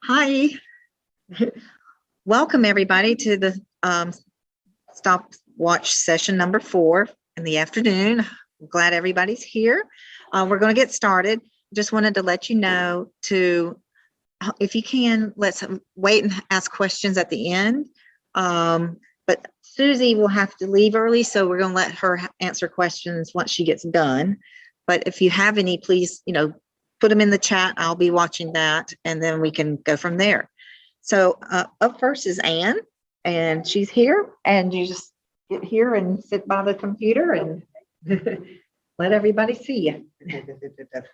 Hi, welcome everybody to the Stopwatch Session number 4 in the afternoon. I'm glad everybody's here. We're going to get started. Just wanted to let you know to, if you can, let's wait and ask questions at the end. But Susie will have to leave early, so we're going to let her answer questions once she gets done. But if you have any, please, put them in the chat. I'll be watching that, and then we can go from there. So up first is Ann, and she's here, and you just get here and sit by the computer and let everybody see you.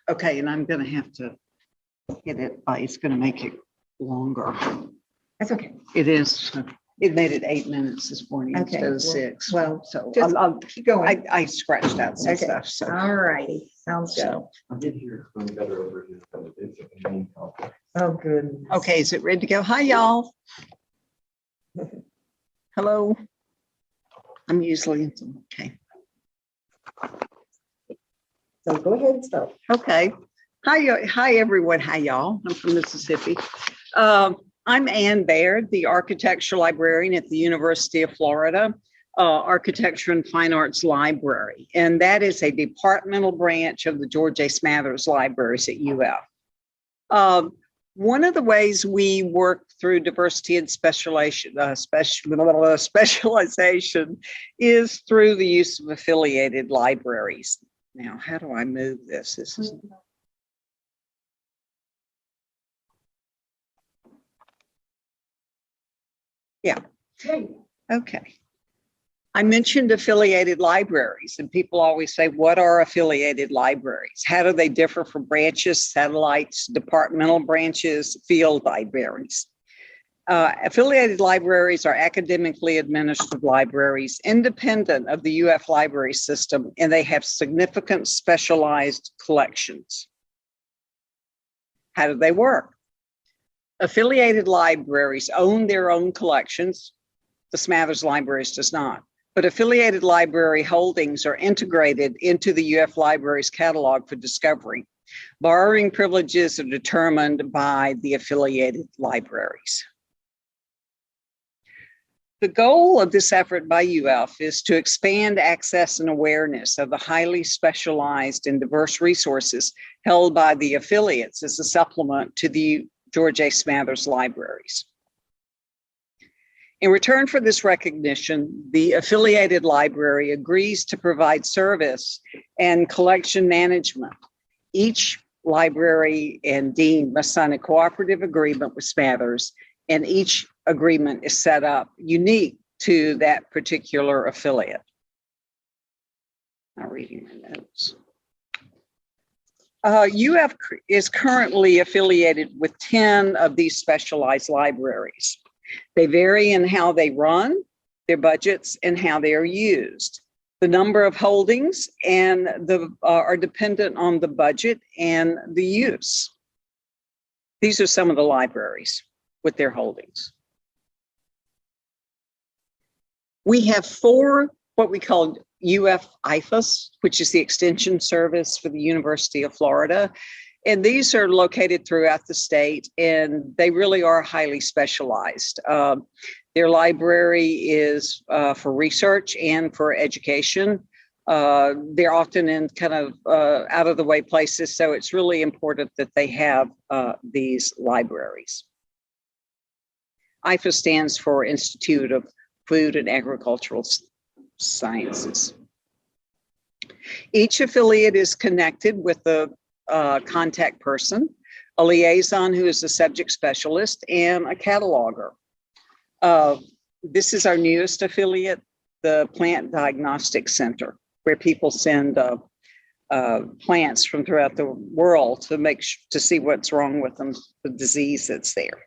Okay, and I'm going to have to hit it by, it's going to make it longer. That's okay. It is. It made it 8 minutes this morning instead of 6. Well, so just I'll keep going. I scratched out some Okay. stuff. So All righty. Sounds good. I did hear from better over here, but it's a main complex. Oh, good. okay, is it ready to go? Hi, y'all. Hello. I'm usually okay. So go ahead and start. Okay. Hi, everyone. Hi, y'all. I'm from Mississippi. I'm Ann Baird, the architecture librarian at the University of Florida, Architecture and Fine Arts Library. And that is a departmental branch of the George A. Smathers Libraries at UF. One of the ways we work through diversity and specialization is through the use of affiliated libraries. Now, how do I move this? This is yeah. Okay. I mentioned affiliated libraries, and people always say, what are affiliated libraries? How do they differ from branches, satellites, departmental branches, field libraries? Affiliated libraries are academically administered libraries independent of the UF library system, and they have significant specialized collections. How do they work? Affiliated libraries own their own collections. The Smathers Libraries does not. But affiliated library holdings are integrated into the UF Libraries catalog for discovery. Borrowing privileges are determined by the affiliated libraries. The goal of this effort by UF is to expand access and awareness of the highly specialized and diverse resources held by the affiliates as a supplement to the George A. Smathers Libraries. In return for this recognition, the affiliated library agrees to provide service and collection management. Each library and dean must sign a cooperative agreement with Smathers, and each agreement is set up unique to that particular affiliate. Not reading my notes. UF is currently affiliated with 10 of these specialized libraries. They vary in how they run, their budgets, and how they are used. The number of holdings and are dependent on the budget and the use. These are some of the libraries with their holdings. We have 4 what we call UF IFAs, which is the extension service for the University of Florida. And these are located throughout the state, and they really are highly specialized. Their library is for research and for education. They're often in kind of out of the way places, so it's really important that they have these libraries. IFA stands for Institute of Food and Agricultural Sciences. Each affiliate is connected with the contact person, a liaison who is a subject specialist, and a cataloger. This is our newest affiliate, the Plant Diagnostic Center, where people send plants from throughout the world to see what's wrong with them, the disease that's there.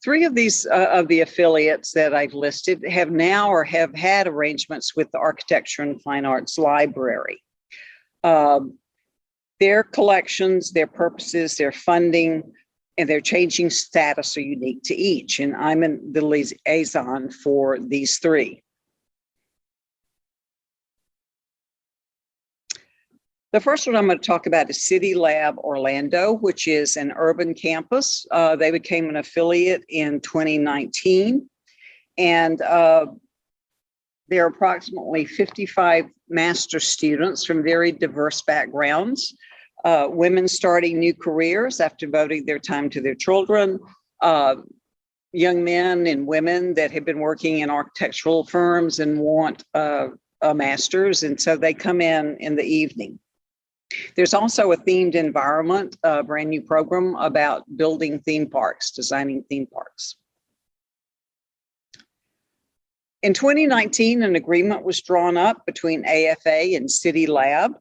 3 of these of the affiliates that I've listed have now or have had arrangements with the Architecture and Fine Arts Library. Their collections, their purposes, their funding, and their changing status are unique to each, and I'm the liaison for these 3. The first one I'm going to talk about is City Lab Orlando, which is an urban campus. They became an affiliate in 2019, and there are approximately 55 master students from very diverse backgrounds, women starting new careers after devoting their time to their children, young men and women that have been working in architectural firms and want a master's, and so they come in the evening. There's also a themed environment, a brand new program about building theme parks, designing theme parks. In 2019, an agreement was drawn up between AFA and City Lab,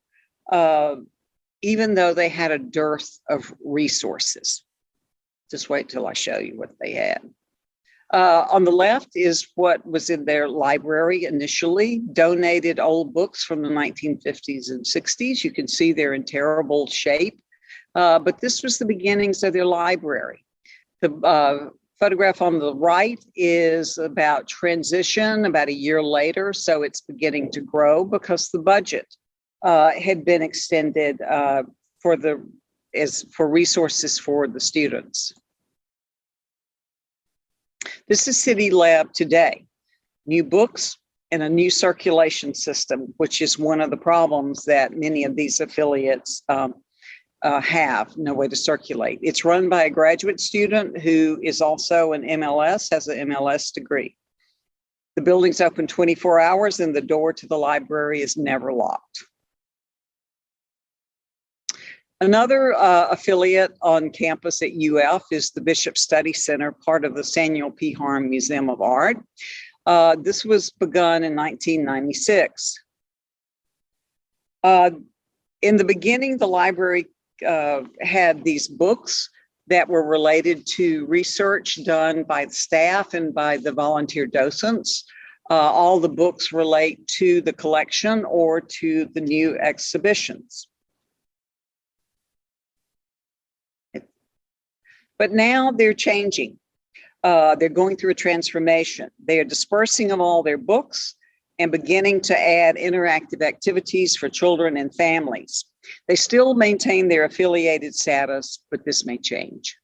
even though they had a dearth of resources. Just wait till I show you what they had. On the left is what was in their library initially, donated old books from the 1950s and 60s. You can see they're in terrible shape, but this was the beginnings of their library. The photograph on the right is about transition about a year later, so it's beginning to grow because the budget had been extended for resources for the students. This is City Lab today. New books and a new circulation system, which is one of the problems that many of these affiliates have, no way to circulate. It's run by a graduate student who is also an MLS, has an MLS degree. The building's open 24 hours and the door to the library is never locked. Another affiliate on campus at UF is the Bishop Study Center, part of the Samuel P. Harm Museum of Art. This was begun in 1996. In the beginning, the library had these books that were related to research done by the staff and by the volunteer docents. All the books relate to the collection or to the new exhibitions. But now they're changing. They're going through a transformation. They are dispersing of all their books and beginning to add interactive activities for children and families. They still maintain their affiliated status, but this may change.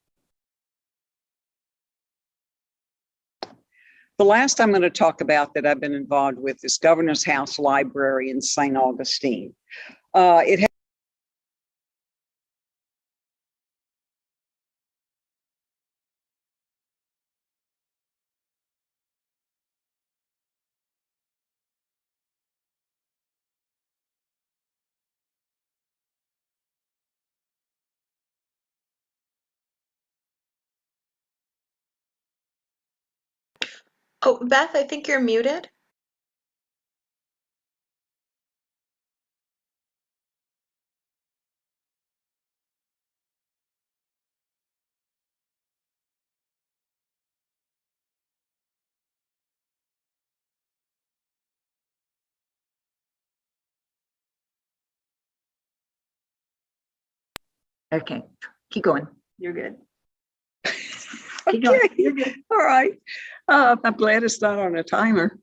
The last I'm going to talk about that I've been involved with is Governor's House Library in St. Augustine. It has Oh, Beth, I think you're muted. Okay, keep going. You're good. Keep okay. going. You're good. All right. I'm glad it's not on a timer.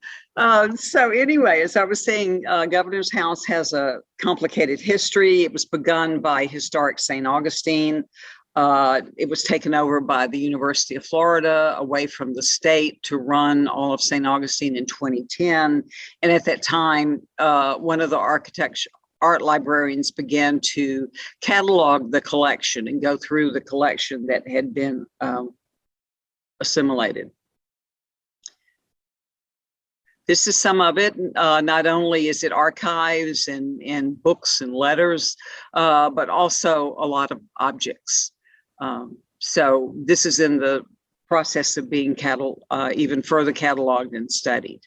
So anyway, as I was saying, Governor's House has a complicated history. It was begun by historic St. Augustine. It was taken over by the University of Florida away from the state to run all of St. Augustine in 2010. And at that time, one of the art librarians began to catalog the collection and go through the collection that had been assimilated. This is some of it. Not only is it archives and books and letters, but also a lot of objects. So this is in the process of being even further cataloged and studied.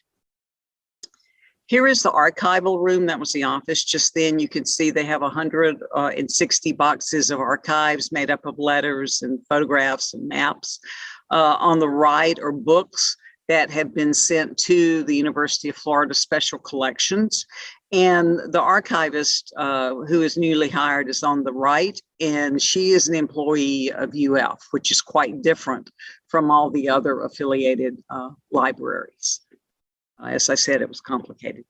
Here is the archival room. That was the office just then. You can see they have 160 boxes of archives made up of letters and photographs and maps. On the right are books that have been sent to the University of Florida Special Collections. And the archivist who is newly hired is on the right, and she is an employee of UF, which is quite different from all the other affiliated libraries. As I said, it was complicated.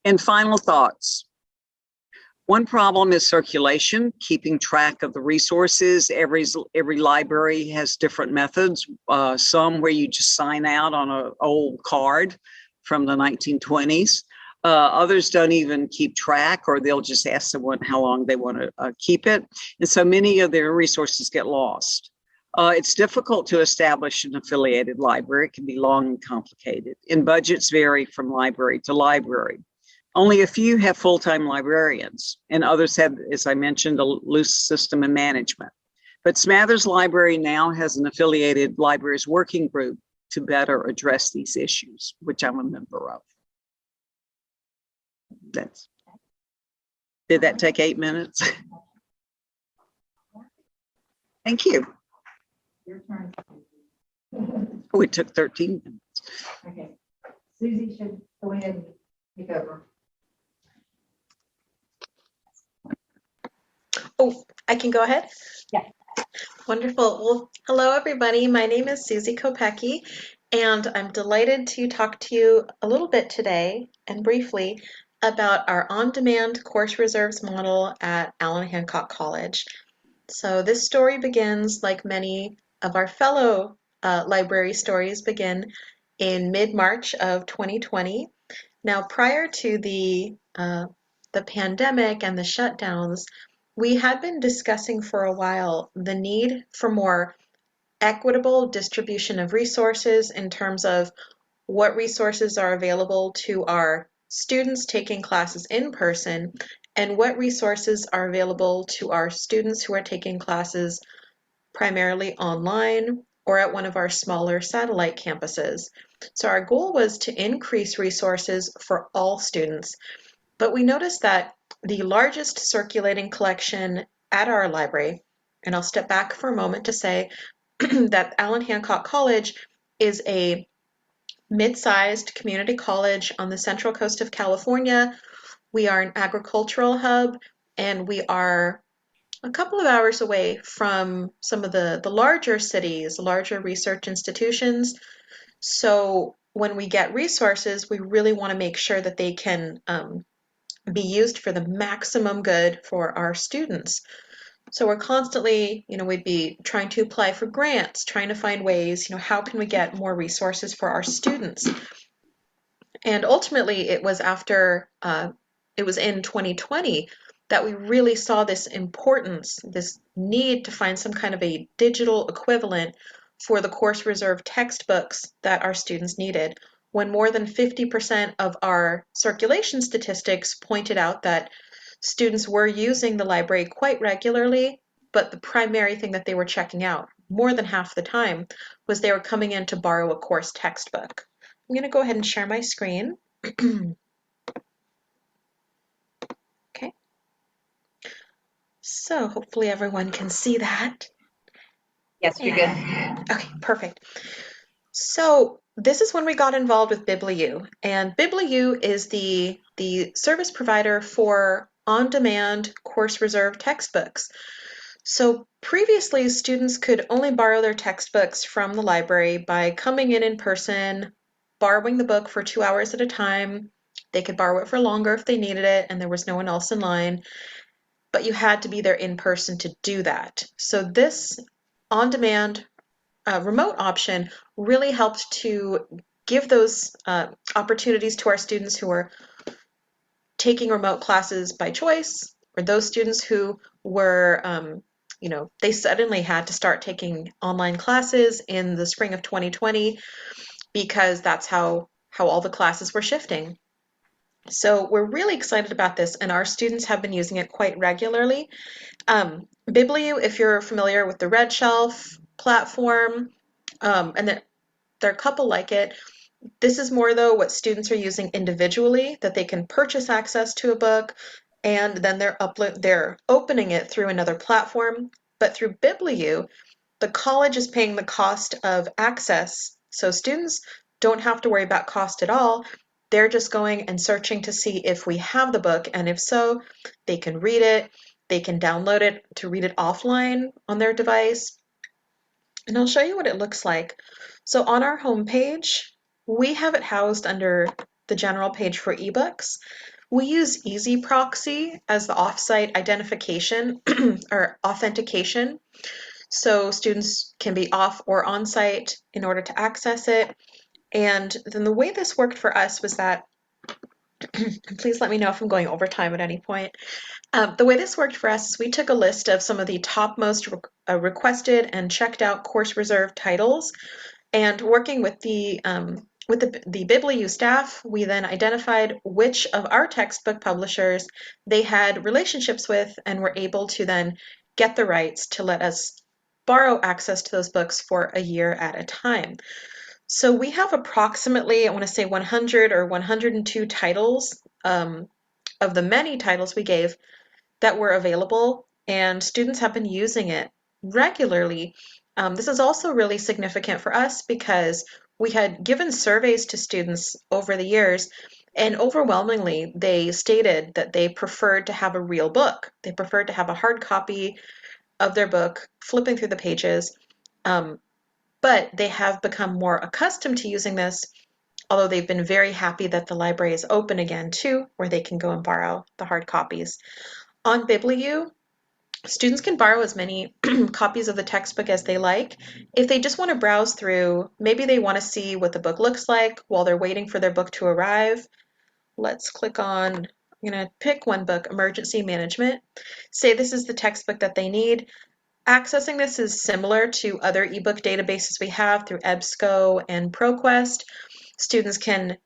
And final thoughts. One problem is circulation, keeping track of the resources. Every library has different methods. Some where you just sign out on an old card from the 1920s. Others don't even keep track, or they'll just ask someone how long they want to keep it. And so many of their resources get lost. It's difficult to establish an affiliated library. It can be long and complicated, and budgets vary from library to library. Only a few have full-time librarians, and others have, as I mentioned, a loose system of management. But Smathers Library now has an affiliated libraries working group to better address these issues, which I'm a member of. Did that take 8 minutes? Thank you. Your turn. Oh, it took 13 minutes. Okay. Susie should go ahead and take over. Oh, I can go ahead? Yeah. Wonderful. Well, hello, everybody. My name is Susie Kopecky, and I'm delighted to talk to you a little bit today and briefly about our on-demand course reserves model at Allan Hancock College. So this story begins, like many of our fellow library stories, begin in mid-March of 2020. Now, prior to the pandemic and the shutdowns, we had been discussing for a while the need for more equitable distribution of resources in terms of what resources are available to our students taking classes in person and what resources are available to our students who are taking classes primarily online or at one of our smaller satellite campuses. So our goal was to increase resources for all students, but we noticed that the largest circulating collection at our library, and I'll step back for a moment to say that Allan Hancock College is a mid-sized community college on the central coast of California. We are an agricultural hub, and we are a couple of hours away from some of the larger cities, larger research institutions. So when we get resources, we really want to make sure that they can be used for the maximum good for our students. So we're constantly, we'd be trying to apply for grants, trying to find ways, how can we get more resources for our students? And ultimately, it was in 2020 that we really saw this importance, this need to find some kind of a digital equivalent for the course reserve textbooks that our students needed, when more than 50% of our circulation statistics pointed out that students were using the library quite regularly, but the primary thing that they were checking out more than half the time was they were coming in to borrow a course textbook. I'm going to go ahead and share my screen. Okay. So hopefully everyone can see that. Yes, you're good. Okay, perfect. So this is when we got involved with BibliU, and BibliU is the service provider for on-demand course reserve textbooks. So previously, students could only borrow their textbooks from the library by coming in person, borrowing the book for 2 hours at a time. They could borrow it for longer if they needed it and there was no one else in line, but you had to be there in person to do that. So this on-demand remote option really helped to give those opportunities to our students who are taking remote classes by choice, or those students who were, they suddenly had to start taking online classes in the spring of 2020 because that's how all the classes were shifting. So we're really excited about this, and our students have been using it quite regularly. BibliU, if you're familiar with the Red Shelf platform, and there are a couple like it. This is more, though, what students are using individually, that they can purchase access to a book, and then they're opening it through another platform. But through BibliU, the college is paying the cost of access, so students don't have to worry about cost at all. They're just going and searching to see if we have the book, and if so, they can read it. They can download it to read it offline on their device. And I'll show you what it looks like. So on our homepage, we have it housed under the general page for ebooks. We use Easy Proxy as the offsite identification or authentication. So students can be off or on site in order to access it. And then the way this worked for us was that, please let me know if I'm going over time at any point. The way this worked for us is we took a list of some of the top most requested and checked out course reserve titles, and working with the BibliU staff, we then identified which of our textbook publishers they had relationships with and were able to then get the rights to let us borrow access to those books for a year at a time. So we have approximately, I want to say 100 or 102 titles of the many titles we gave that were available, and students have been using it regularly. This is also really significant for us because we had given surveys to students over the years, and overwhelmingly they stated that they preferred to have a real book. They preferred to have a hard copy of their book, flipping through the pages, but they have become more accustomed to using this, although they've been very happy that the library is open again too, where they can go and borrow the hard copies. On BibliU, students can borrow as many copies of the textbook as they like. If they just want to browse through, maybe they want to see what the book looks like while they're waiting for their book to arrive. Let's click on, I'm going to pick one book, Emergency Management. Say this is the textbook that they need. Accessing this is similar to other ebook databases we have through EBSCO and ProQuest. Students can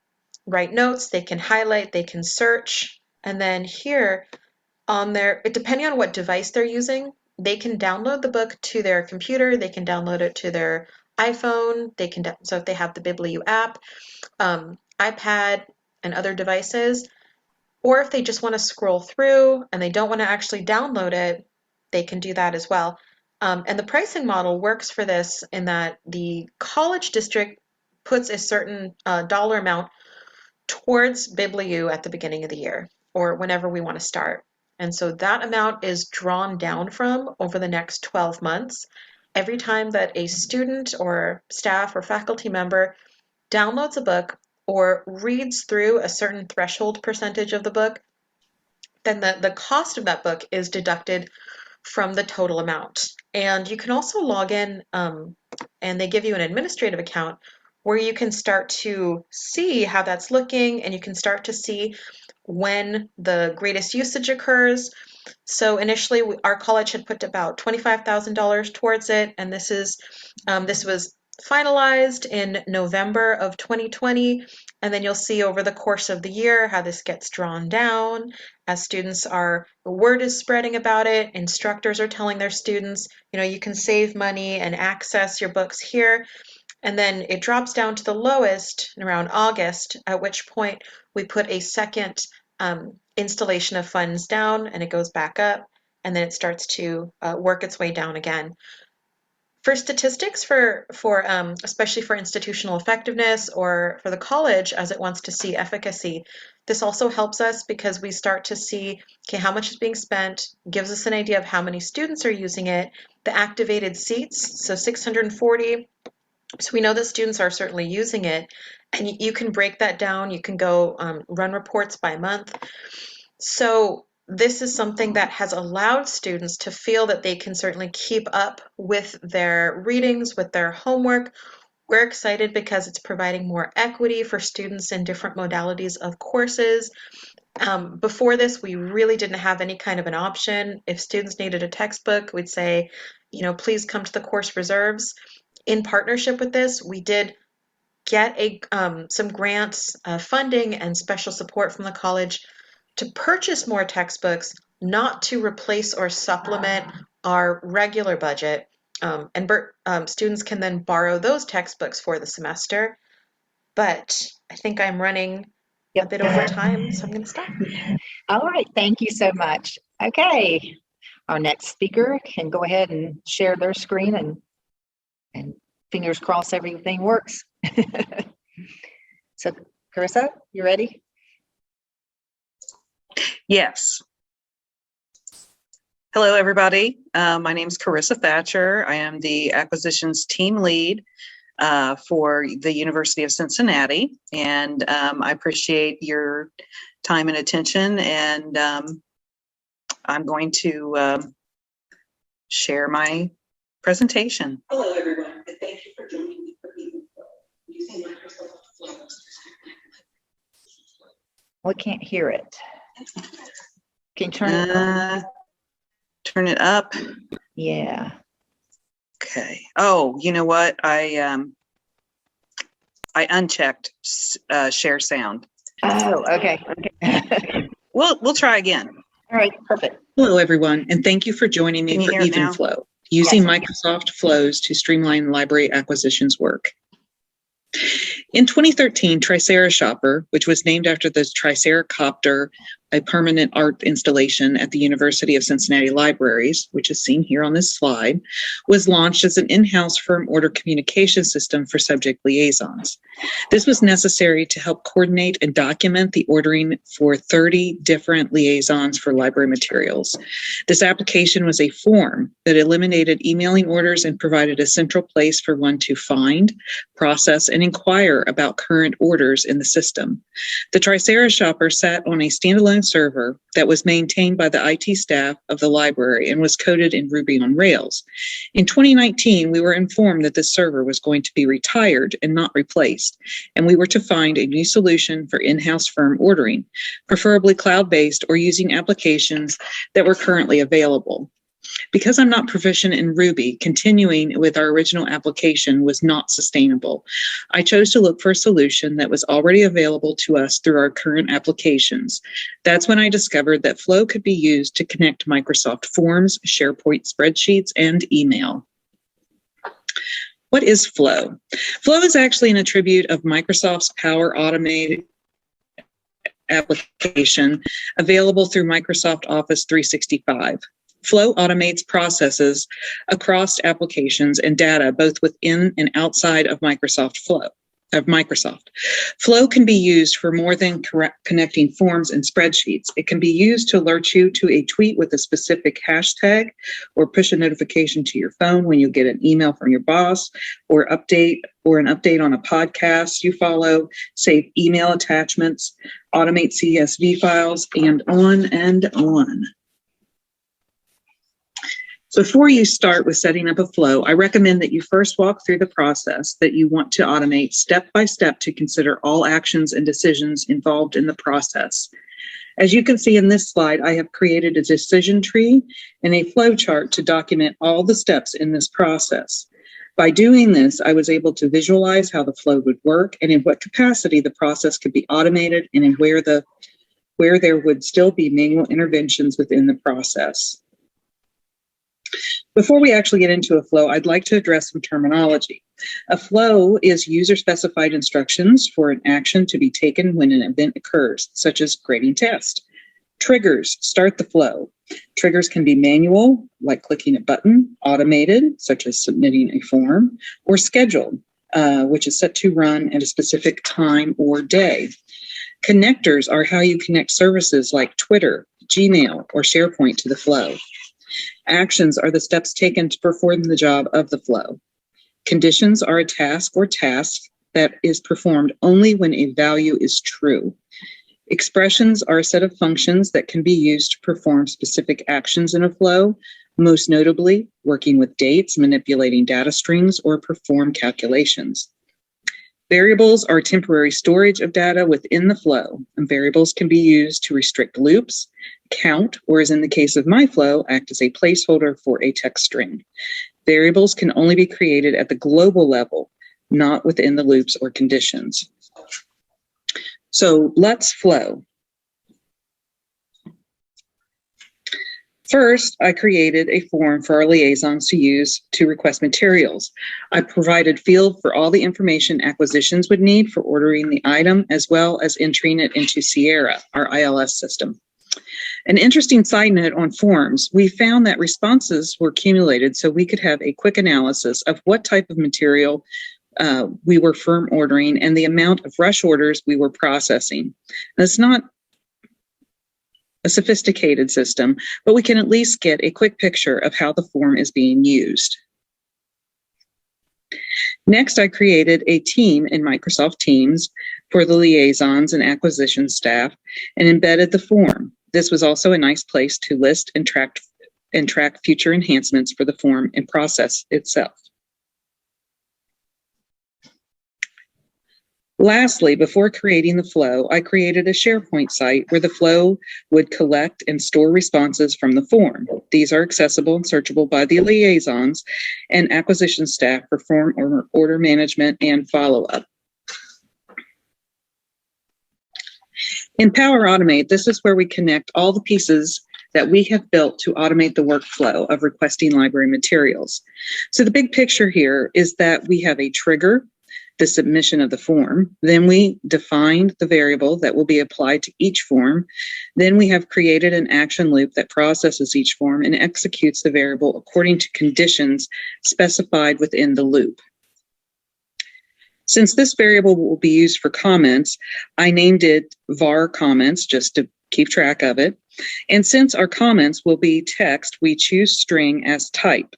write notes, they can highlight, they can search, and then here on their, depending on what device they're using, they can download the book to their computer, they can download it to their iPhone, they can, so if they have the BibliU app, iPad, and other devices, or if they just want to scroll through and they don't want to actually download it, they can do that as well. And the pricing model works for this in that the college district puts a certain dollar amount towards BibliU at the beginning of the year or whenever we want to start. And so that amount is drawn down from over the next 12 months. Every time that a student or staff or faculty member downloads a book or reads through a certain threshold percentage of the book, then the cost of that book is deducted from the total amount. And you can also log in and they give you an administrative account where you can start to see how that's looking, and you can start to see when the greatest usage occurs. So initially our college had put about $25,000 towards it, and this was finalized in November of 2020, and then you'll see over the course of the year how this gets drawn down as students are, the word is spreading about it, instructors are telling their students, you know, you can save money and access your books here, and then it drops down to the lowest around August, at which point we put a second installation of funds down, and it goes back up, and then it starts to work its way down again. For statistics, for especially for institutional effectiveness or for the college as it wants to see efficacy, this also helps us because we start to see, okay, how much is being spent, gives us an idea of how many students are using it, the activated seats, so 640. So we know that students are certainly using it, and you can break that down. You can go run reports by month. So this is something that has allowed students to feel that they can certainly keep up with their readings, with their homework. We're excited because it's providing more equity for students in different modalities of courses. Before this, we really didn't have any kind of an option. If students needed a textbook, we'd say, you know, please come to the course reserves. In partnership with this, we did get some grants, funding, and special support from the college to purchase more textbooks, not to replace or supplement our regular budget. Students can then borrow those textbooks for the semester. But I think I'm running a bit over time, so I'm going to stop. All right, thank you so much. Okay, our next speaker can go ahead and share their screen, and fingers crossed everything works. So, Carissa, you ready? Yes. Hello, everybody. My name is Carissa Thatcher. I am the acquisitions team lead for the University of Cincinnati. And I appreciate your time and attention. And I'm going to share my presentation. Hello, everyone, and thank you for joining me for using Microsoft Flows. We can't hear it. Can you turn it on? Turn it up. Yeah. Okay. Oh, you know what? I unchecked share sound. Oh, okay. We'll try again. All right, perfect. Hello, everyone, and thank you for joining me Can you for hear it now? EvenFlow, using Microsoft Flows to streamline library acquisitions work. In 2013, Tricera Shopper, which was named after the Triceracopter, a permanent art installation at the University of Cincinnati Libraries, which is seen here on this slide, was launched as an in-house firm order communication system for subject liaisons. This was necessary to help coordinate and document the ordering for 30 different liaisons for library materials. This application was a form that eliminated emailing orders and provided a central place for one to find, process, and inquire about current orders in the system. The Tricera Shopper sat on a standalone server that was maintained by the IT staff of the library and was coded in Ruby on Rails. In 2019, we were informed that this server was going to be retired and not replaced, and we were to find a new solution for in-house firm ordering, preferably cloud-based or using applications that were currently available. Because I'm not proficient in Ruby, continuing with our original application was not sustainable. I chose to look for a solution that was already available to us through our current applications. That's when I discovered that Flow could be used to connect Microsoft Forms, SharePoint spreadsheets, and email. What is Flow? Flow is actually an attribute of Microsoft's Power Automate application available through Microsoft Office 365. Flow automates processes across applications and data both within and outside of Microsoft. Flow can be used for more than connecting forms and spreadsheets. It can be used to alert you to a tweet with a specific hashtag, or push a notification to your phone when you get an email from your boss, or an update on a podcast you follow, save email attachments, automate CSV files, and on and on. Before you start with setting up a flow, I recommend that you first walk through the process that you want to automate step by step to consider all actions and decisions involved in the process. As you can see in this slide, I have created a decision tree and a flow chart to document all the steps in this process. By doing this, I was able to visualize how the flow would work and in what capacity the process could be automated, and in where there would still be manual interventions within the process. Before we actually get into a flow, I'd like to address some terminology. A flow is user-specified instructions for an action to be taken when an event occurs, such as grading test. Triggers start the flow. Triggers can be manual, like clicking a button, automated, such as submitting a form, or scheduled, which is set to run at a specific time or day. Connectors are how you connect services like Twitter, Gmail, or SharePoint to the flow. Actions are the steps taken to perform the job of the flow. Conditions are a task or task that is performed only when a value is true. Expressions are a set of functions that can be used to perform specific actions in a flow, most notably working with dates, manipulating data strings, or perform calculations. Variables are temporary storage of data within the flow, and variables can be used to restrict loops, count, or as in the case of my flow, act as a placeholder for a text string. Variables can only be created at the global level, not within the loops or conditions. So let's flow. First, I created a form for our liaisons to use to request materials. I provided field for all the information acquisitions would need for ordering the item, as well as entering it into Sierra, our ILS system. An interesting side note on forms, we found that responses were accumulated so we could have a quick analysis of what type of material we were firm ordering and the amount of rush orders we were processing. And it's not a sophisticated system, but we can at least get a quick picture of how the form is being used. Next, I created a team in Microsoft Teams for the liaisons and acquisition staff and embedded the form. This was also a nice place to list and track future enhancements for the form and process itself. Lastly, before creating the flow, I created a SharePoint site where the flow would collect and store responses from the form. These are accessible and searchable by the liaisons and acquisition staff for form or order management and follow-up. In Power Automate, this is where we connect all the pieces that we have built to automate the workflow of requesting library materials. So the big picture here is that we have a trigger, the submission of the form. Then we defined the variable that will be applied to each form. Then we have created an action loop that processes each form and executes the variable according to conditions specified within the loop. Since this variable will be used for comments, I named it var comments just to keep track of it. And since our comments will be text, we choose string as type.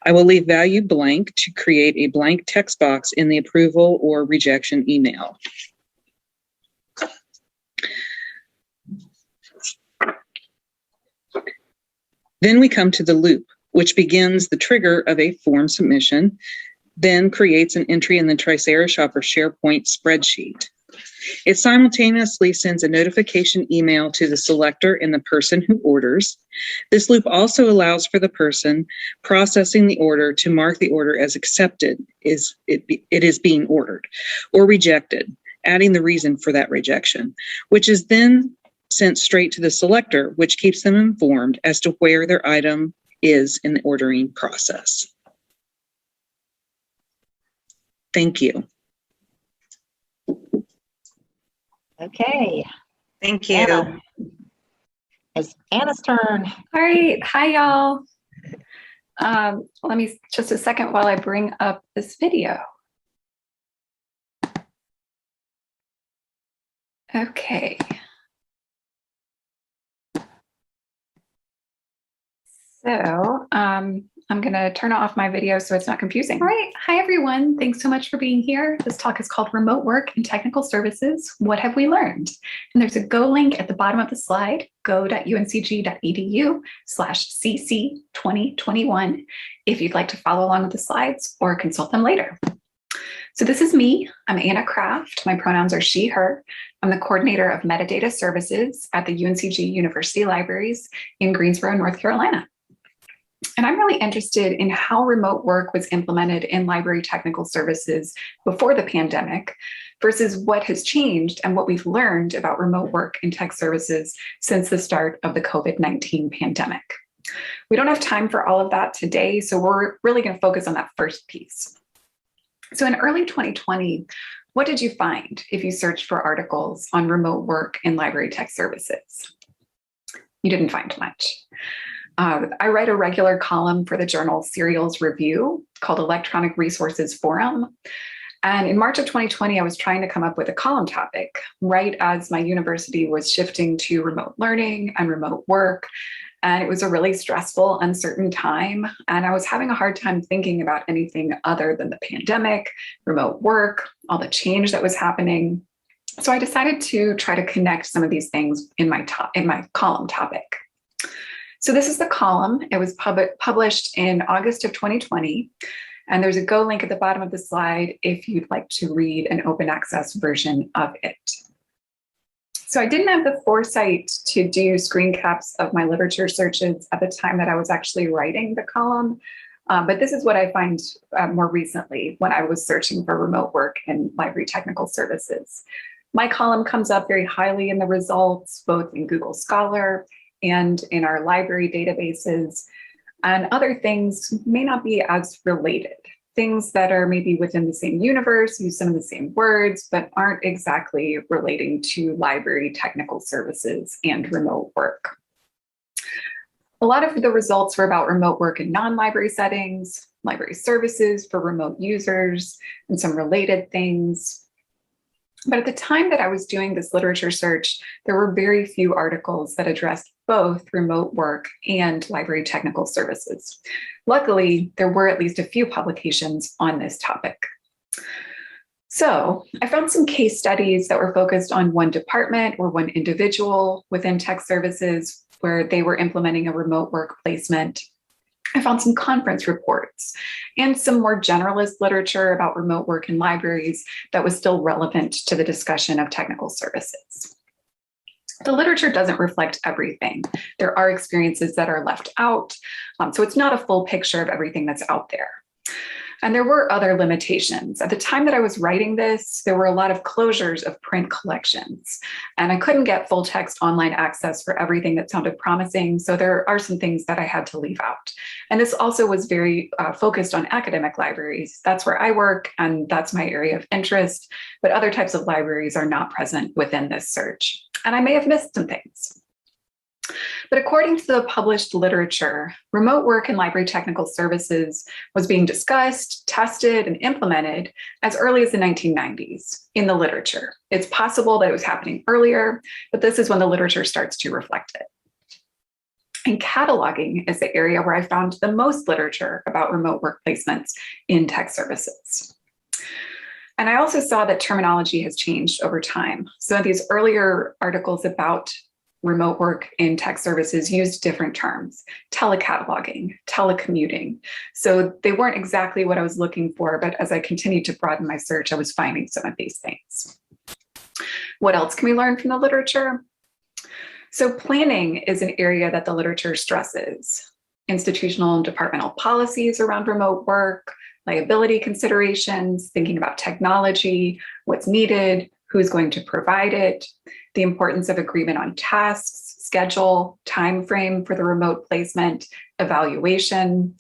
I will leave value blank to create a blank text box in the approval or rejection email. Then we come to the loop, which begins the trigger of a form submission, then creates an entry in the Tricera Shopper SharePoint spreadsheet. It simultaneously sends a notification email to the selector and the person who orders. This loop also allows for the person processing the order to mark the order as accepted, it is being ordered, or rejected, adding the reason for that rejection, which is then sent straight to the selector, which keeps them informed as to where their item is in the ordering process. Thank you. Okay. Thank you. Anna. It's Anna's turn. All right. Hi, y'all. Let me just a second while I bring up this video. Okay. So I'm going to turn off my video so it's not confusing. All right. Hi, everyone. Thanks so much for being here. This talk is called Remote Work and Technical Services. What have we learned? And there's a Go link at the bottom of the slide, go.uncg.edu/cc2021, if you'd like to follow along with the slides or consult them later. So this is me. I'm Anna Kraft. My pronouns are she, her. I'm the coordinator of metadata services at the UNCG University Libraries in Greensboro, North Carolina. And I'm really interested in how remote work was implemented in library technical services before the pandemic versus what has changed and what we've learned about remote work and tech services since the start of the COVID-19 pandemic. We don't have time for all of that today, so we're really going to focus on that first piece. So in early 2020, what did you find if you searched for articles on remote work and library tech services? You didn't find much. I write a regular column for the journal Serials Review called Electronic Resources Forum. And in March of 2020, I was trying to come up with a column topic right as my university was shifting to remote learning and remote work. And it was a really stressful, uncertain time. And I was having a hard time thinking about anything other than the pandemic, remote work, all the change that was happening. So I decided to try to connect some of these things in my column topic. So this is the column. It was published in August of 2020. And there's a Go link at the bottom of the slide if you'd like to read an open access version of it. So I didn't have the foresight to do screen caps of my literature searches at the time that I was actually writing the column. But this is what I find more recently when I was searching for remote work and library technical services. My column comes up very highly in the results, both in Google Scholar and in our library databases. And other things may not be as related. Things that are maybe within the same universe, use some of the same words, but aren't exactly relating to library technical services and remote work. A lot of the results were about remote work in non-library settings, library services for remote users, and some related things. But at the time that I was doing this literature search, there were very few articles that addressed both remote work and library technical services. Luckily, there were at least a few publications on this topic. So I found some case studies that were focused on one department or one individual within tech services where they were implementing a remote work placement. I found some conference reports and some more generalist literature about remote work in libraries that was still relevant to the discussion of technical services. The literature doesn't reflect everything. There are experiences that are left out, so it's not a full picture of everything that's out there. And there were other limitations. At the time that I was writing this, there were a lot of closures of print collections, and I couldn't get full text online access for everything that sounded promising. So there are some things that I had to leave out. And this also was very focused on academic libraries. That's where I work, and that's my area of interest, but other types of libraries are not present within this search. And I may have missed some things. But according to the published literature, remote work in library technical services was being discussed, tested, and implemented as early as the 1990s in the literature. It's possible that it was happening earlier, but this is when the literature starts to reflect it. And cataloging is the area where I found the most literature about remote work placements in tech services. And I also saw that terminology has changed over time. So these earlier articles about remote work in tech services used different terms: telecataloging, telecommuting. So they weren't exactly what I was looking for, but as I continued to broaden my search, I was finding some of these things. What else can we learn from the literature? So planning is an area that the literature stresses. Institutional and departmental policies around remote work, liability considerations, thinking about technology, what's needed, who's going to provide it, the importance of agreement on tasks, schedule, time frame for the remote placement, evaluation,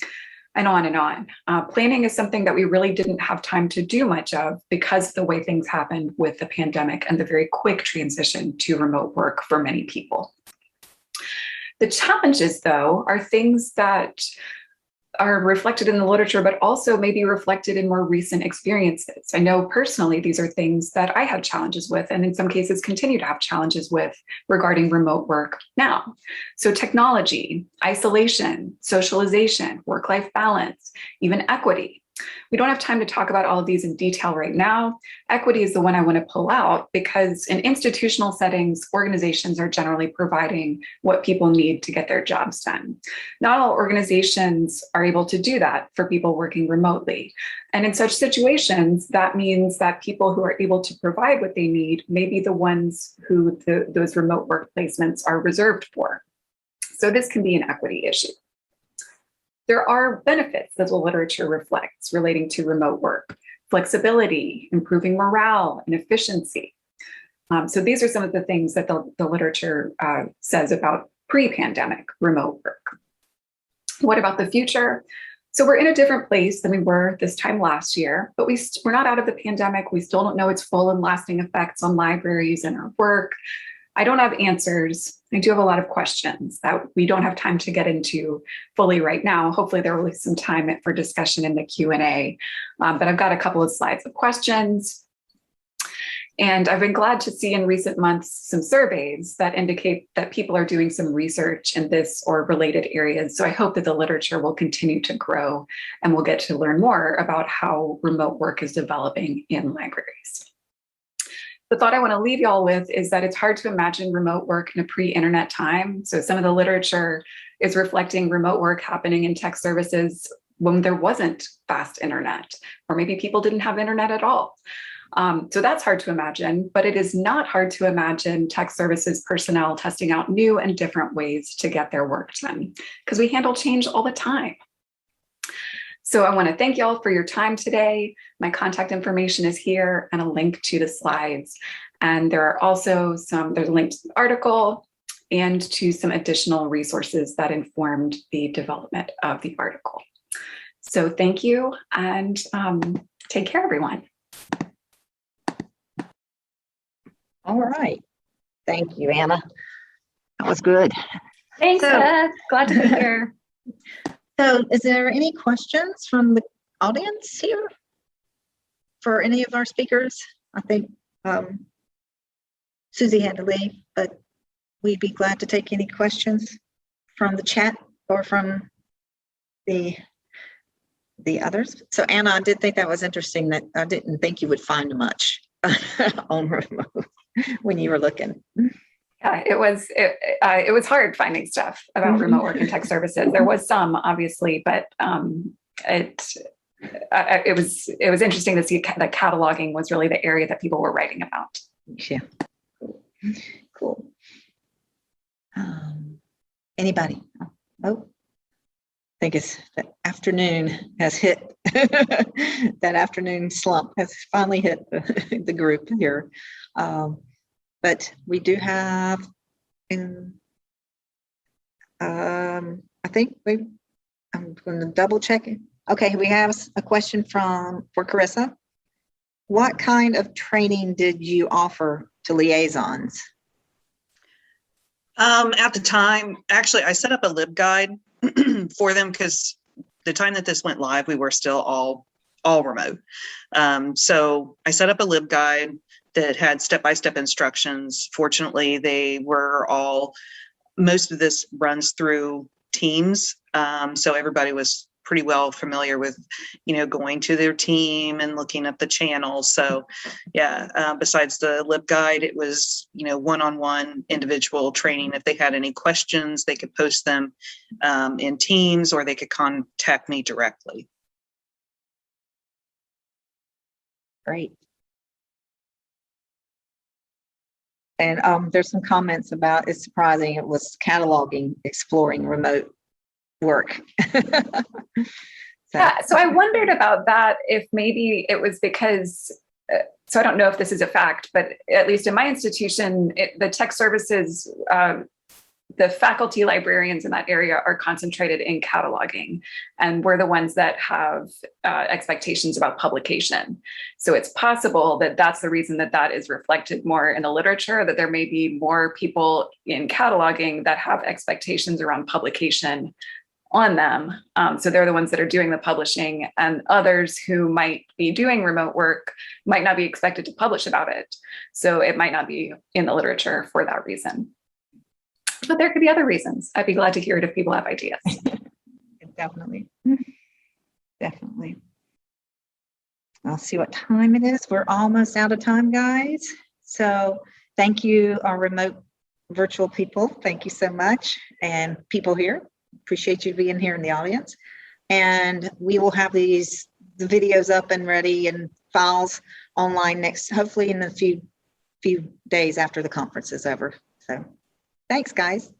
and on and on. Planning is something that we really didn't have time to do much of because of the way things happened with the pandemic and the very quick transition to remote work for many people. The challenges, though, are things that are reflected in the literature, but also maybe reflected in more recent experiences. I know personally, these are things that I have challenges with, and in some cases continue to have challenges with regarding remote work now. So technology, isolation, socialization, work-life balance, even equity. We don't have time to talk about all of these in detail right now. Equity is the one I want to pull out because in institutional settings, organizations are generally providing what people need to get their jobs done. Not all organizations are able to do that for people working remotely. And in such situations, that means that people who are able to provide what they need may be the ones who those remote work placements are reserved for. So this can be an equity issue. There are benefits that the literature reflects relating to remote work: flexibility, improving morale, and efficiency. So these are some of the things that the literature says about pre-pandemic remote work. What about the future? So we're in a different place than we were this time last year, but we're not out of the pandemic. We still don't know its full and lasting effects on libraries and our work. I don't have answers. I do have a lot of questions that we don't have time to get into fully right now. Hopefully there will be some time for discussion in the Q&A, but I've got a couple of slides of questions. And I've been glad to see in recent months some surveys that indicate that people are doing some research in this or related areas. So I hope that the literature will continue to grow and we'll get to learn more about how remote work is developing in libraries. The thought I want to leave y'all with is that it's hard to imagine remote work in a pre-internet time. So some of the literature is reflecting remote work happening in tech services when there wasn't fast internet, or maybe people didn't have internet at all. So that's hard to imagine, but it is not hard to imagine tech services personnel testing out new and different ways to get their work done, because we handle change all the time. So I want to thank y'all for your time today. My contact information is here and a link to the slides. And there are also there's a link to the article and to some additional resources that informed the development of the article. So thank you and take care, everyone. All right. Thank you, Anna. That was good. Thanks, So- Beth. Glad to be here. So is there any questions from the audience here for any of our speakers? I think Susie had to leave, but we'd be glad to take any questions from the chat or from the the others. So Anna, I did think that was interesting that I didn't think you would find much on remote when you were looking. Yeah, it was hard finding stuff about remote work and tech services. There was some, obviously, but it was interesting to see that cataloging was really the area that people were writing about. Yeah. Cool. Anybody? Oh, I think it's the afternoon has hit. That afternoon slump has finally hit the group here. But we do have, I think I'm going to double check it. Okay, we have a question for Carissa. What kind of training did you offer to liaisons? At the time, actually, I set up a LibGuide for them because the time that this went live, we were still all remote. So I set up a LibGuide that had step-by-step instructions. Fortunately, most of this runs through Teams. So everybody was pretty well familiar with, going to their team and looking up the channels. So yeah, besides the LibGuide, it was, one-on-one individual training. If they had any questions, they could post them in Teams, or they could contact me directly. Great. And there's some comments about it's surprising it was cataloging, exploring remote work. Yeah, so I wondered about that, if maybe it was because, so I don't know if this is a fact, but at least in my institution, the tech services, the faculty librarians in that area are concentrated in cataloging, and we're the ones that have expectations about publication. So it's possible that that's the reason that is reflected more in the literature, that there may be more people in cataloging that have expectations around publication on them. So they're the ones that are doing the publishing, and others who might be doing remote work might not be expected to publish about it. So it might not be in the literature for that reason. But there could be other reasons. I'd be glad to hear it if people have ideas. Definitely. Definitely. I'll see what time it is. We're almost out of time, guys. So thank you, our remote virtual people. Thank you so much. And people here, appreciate you being here in the audience. And we will have the videos up and ready and files online hopefully in a few days after the conference is over. So thanks, guys.